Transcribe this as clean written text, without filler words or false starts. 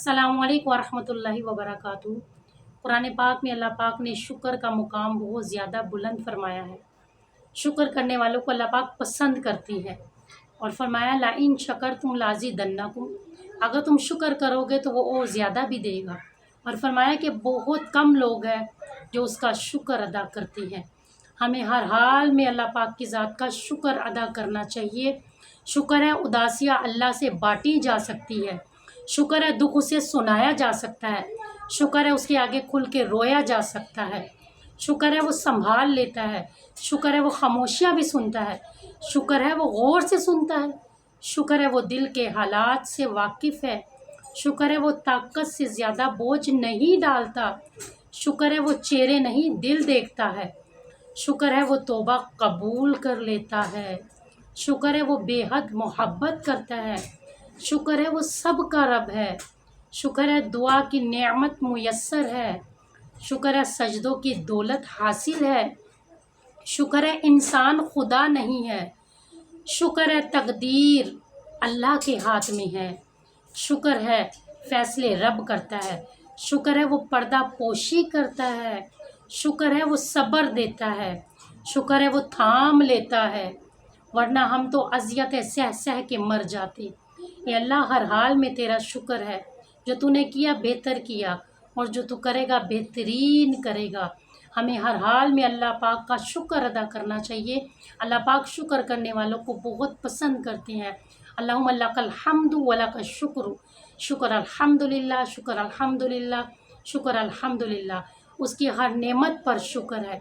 السلام علیکم ورحمۃ اللہ وبرکاتہ۔ قرآن پاک میں اللہ پاک نے شکر کا مقام بہت زیادہ بلند فرمایا ہے۔ شکر کرنے والوں کو اللہ پاک پسند کرتی ہے اور فرمایا لَإِن شَكَرْتُمْ لَأَزِيدَنَّكُمْ، اگر تم شکر کرو گے تو وہ اور زیادہ بھی دے گا۔ اور فرمایا کہ بہت کم لوگ ہیں جو اس کا شکر ادا کرتی ہیں۔ ہمیں ہر حال میں اللہ پاک کی ذات کا شکر ادا کرنا چاہیے۔ شکر ہے اداسیاں اللہ سے بانٹی جا سکتی ہے، شکر ہے دکھ اسے سنایا جا سکتا ہے، شکر ہے اس کے آگے کھل کے رویا جا سکتا ہے، شکر ہے وہ سنبھال لیتا ہے، شکر ہے وہ خاموشیاں بھی سنتا ہے، شکر ہے وہ غور سے سنتا ہے، شکر ہے وہ دل کے حالات سے واقف ہے، شکر ہے وہ طاقت سے زیادہ بوجھ نہیں ڈالتا، شکر ہے وہ چہرے نہیں دل دیکھتا ہے، شکر ہے وہ توبہ قبول کر لیتا ہے، شکر ہے وہ بے حد محبت کرتا ہے، شکر ہے وہ سب کا رب ہے، شکر ہے دعا کی نعمت میسر ہے، شکر ہے سجدوں کی دولت حاصل ہے، شکر ہے انسان خدا نہیں ہے، شکر ہے تقدیر اللہ کے ہاتھ میں ہے، شکر ہے فیصلے رب کرتا ہے، شکر ہے وہ پردہ پوشی کرتا ہے، شکر ہے وہ صبر دیتا ہے، شکر ہے وہ تھام لیتا ہے، ورنہ ہم تو اذیتیں سہ سہ کے مر جاتے۔ اے اللہ ہر حال میں تیرا شکر ہے، جو تو نے کیا بہتر کیا اور جو تو کرے گا بہترین کرے گا۔ ہمیں ہر حال میں اللہ پاک کا شکر ادا کرنا چاہیے۔ اللہ پاک شکر کرنے والوں کو بہت پسند کرتے ہیں۔ اللہم لک الحمد و لک الشکر، شکر الحمدللہ، شکر الحمدللہ، شکر الحمدللہ۔ اس کی ہر نعمت پر شکر ہے۔